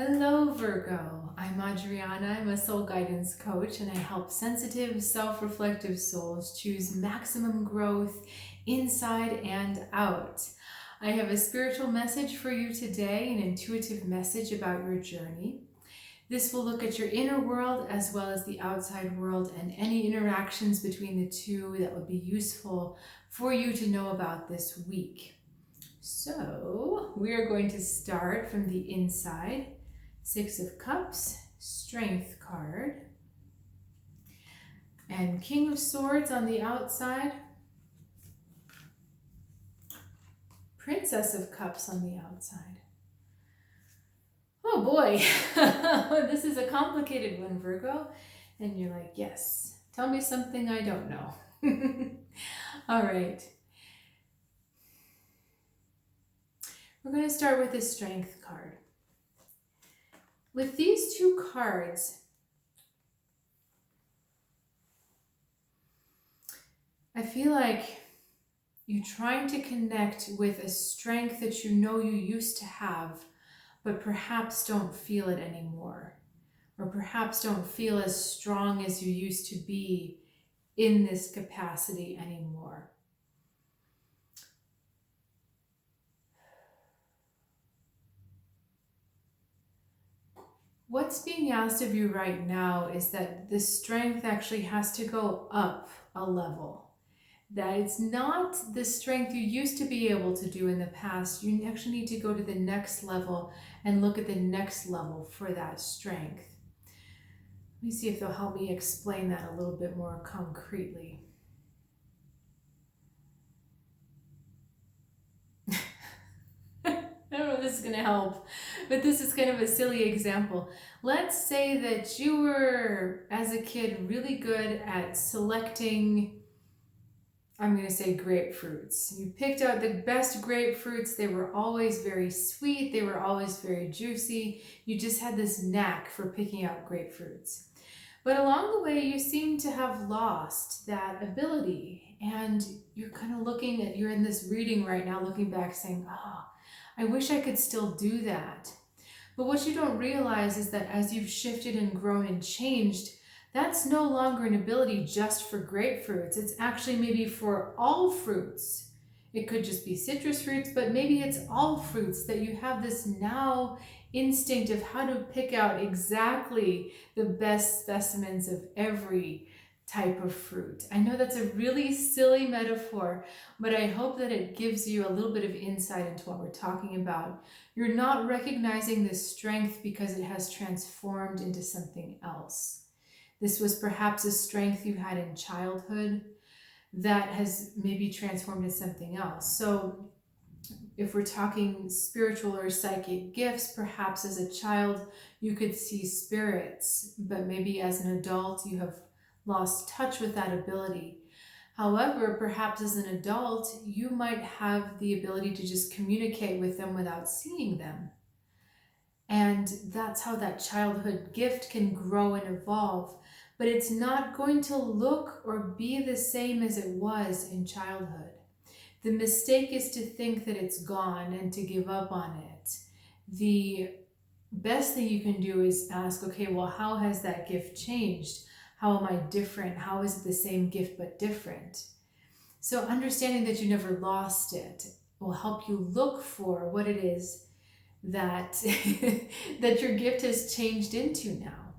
Hello, Virgo. I'm Adriana. I'm a soul guidance coach, and I help sensitive, self-reflective souls choose maximum growth inside and out. I have a spiritual message for you today, an intuitive message about your journey. This will look at your inner world as well as the outside world and any interactions between the two that would be useful for you to know about this week. So we are going to start from the inside. Six of Cups, Strength card, and King of Swords on the outside, Princess of Cups on the outside. Oh boy, this is a complicated one, Virgo. And you're like, yes, tell me something I don't know. All right. We're going to start with the Strength card. With these two cards, I feel like you're trying to connect with a strength that you know you used to have, but perhaps don't feel it anymore, or perhaps don't feel as strong as you used to be in this capacity anymore. What's being asked of you right now is that the strength actually has to go up a level. That it's not the strength you used to be able to do in the past. You actually need to go to the next level and look at the next level for that strength. Let me see if they'll help me explain that a little bit more concretely. I don't know if this is going to help, but this is kind of a silly example. Let's say that you were, as a kid, really good at selecting, I'm going to say grapefruits. You picked out the best grapefruits. They were always very sweet. They were always very juicy. You just had this knack for picking out grapefruits. But along the way, you seem to have lost that ability. And you're kind of looking at, you're in this reading right now, looking back saying, oh, I wish I could still do that. But what you don't realize is that as you've shifted and grown and changed, that's no longer an ability just for grapefruits. It's actually maybe for all fruits. It could just be citrus fruits, but maybe it's all fruits that you have this now instinct of how to pick out exactly the best specimens of every type of fruit. I know that's a really silly metaphor, but I hope that it gives you a little bit of insight into what we're talking about. You're not recognizing this strength because it has transformed into something else. This was perhaps a strength you had in childhood that has maybe transformed into something else. So if we're talking spiritual or psychic gifts, perhaps as a child you could see spirits, but maybe as an adult you have lost touch with that ability. However, perhaps as an adult, you might have the ability to just communicate with them without seeing them. And that's how that childhood gift can grow and evolve. But it's not going to look or be the same as it was in childhood. The mistake is to think that it's gone and to give up on it. The best thing you can do is ask, okay, well, how has that gift changed? How am I different? How is it the same gift but different? So understanding that you never lost it will help you look for what it is that, that your gift has changed into now.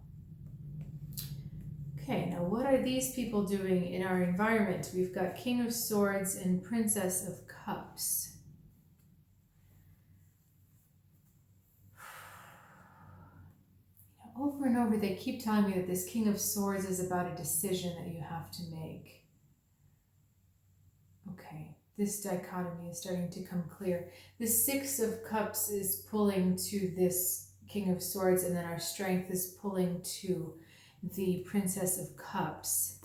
Okay, now what are these people doing in our environment? We've got King of Swords and Princess of Cups. Over and over, they keep telling me that this King of Swords is about a decision that you have to make. Okay, this dichotomy is starting to come clear. The Six of Cups is pulling to this King of Swords, and then our strength is pulling to the Princess of Cups.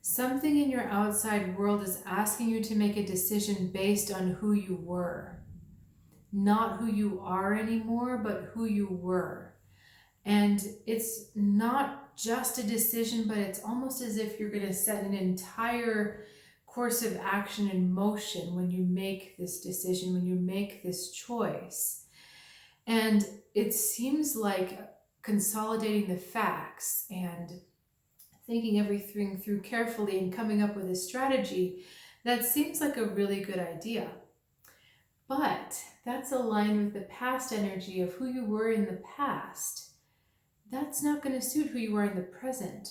Something in your outside world is asking you to make a decision based on who you were. Not who you are anymore, but who you were. And it's not just a decision, but it's almost as if you're going to set an entire course of action in motion when you make this decision, when you make this choice. And it seems like consolidating the facts and thinking everything through carefully and coming up with a strategy, that seems like a really good idea. But that's aligned with the past energy of who you were in the past. That's not going to suit who you are in the present.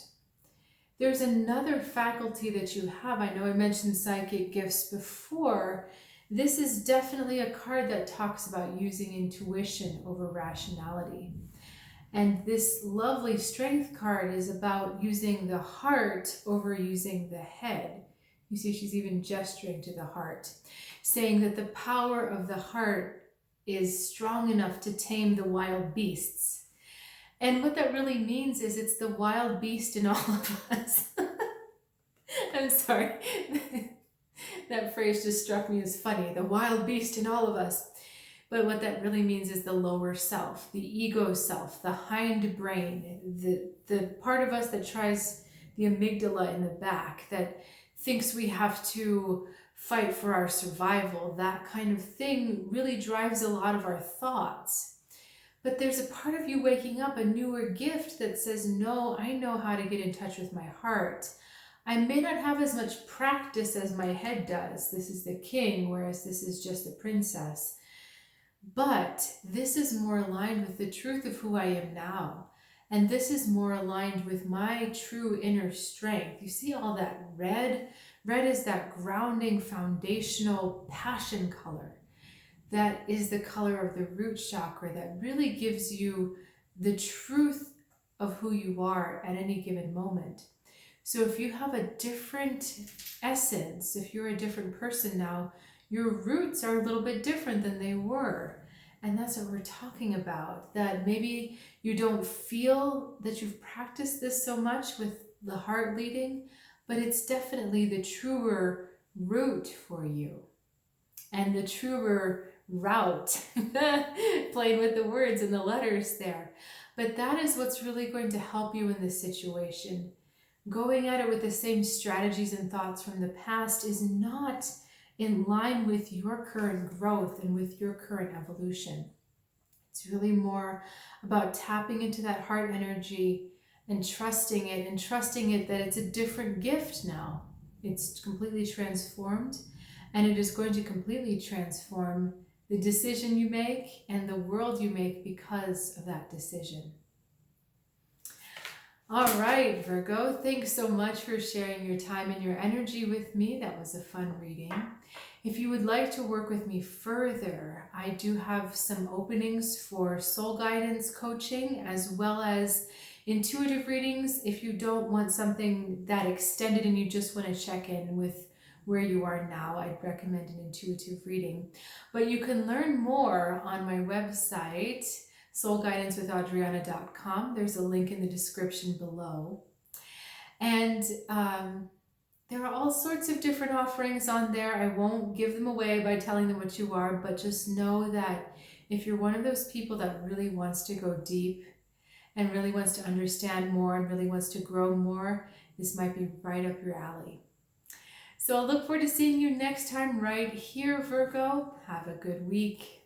There's another faculty that you have. I know I mentioned psychic gifts before. This is definitely a card that talks about using intuition over rationality. And this lovely strength card is about using the heart over using the head. You see, she's even gesturing to the heart, saying that the power of the heart is strong enough to tame the wild beasts. And what that really means is it's the wild beast in all of us. I'm sorry. That phrase just struck me as funny. The wild beast in all of us. But what that really means is the lower self, the ego self, the hind brain, the part of us that tries, the amygdala in the back, that thinks we have to fight for our survival. That kind of thing really drives a lot of our thoughts. But there's a part of you waking up, a newer gift that says, no, I know how to get in touch with my heart. I may not have as much practice as my head does. This is the king, whereas this is just the princess. But this is more aligned with the truth of who I am now. And this is more aligned with my true inner strength. You see all that red? Red is that grounding, foundational passion color. That is the color of the root chakra that really gives you the truth of who you are at any given moment. So if you have a different essence, if you're a different person now, your roots are a little bit different than they were. And that's what we're talking about, that maybe you don't feel that you've practiced this so much with the heart leading, but it's definitely the truer root for you and the truer route, playing with the words and the letters there. But that is what's really going to help you in this situation. Going at it with the same strategies and thoughts from the past is not in line with your current growth and with your current evolution. It's really more about tapping into that heart energy and trusting it that it's a different gift now. It's completely transformed, and it is going to completely transform the decision you make and the world you make because of that decision. All right, Virgo, thanks so much for sharing your time and your energy with me. That was a fun reading. If you would like to work with me further, I do have some openings for soul guidance coaching as well as intuitive readings. If you don't want something that extended and you just want to check in with where you are now, I'd recommend an intuitive reading. But you can learn more on my website, soulguidancewithadriana.com. There's a link in the description below. And there are all sorts of different offerings on there. I won't give them away by telling them what you are, but just know that if you're one of those people that really wants to go deep and really wants to understand more and really wants to grow more, this might be right up your alley. So I'll look forward to seeing you next time right here, Virgo. Have a good week.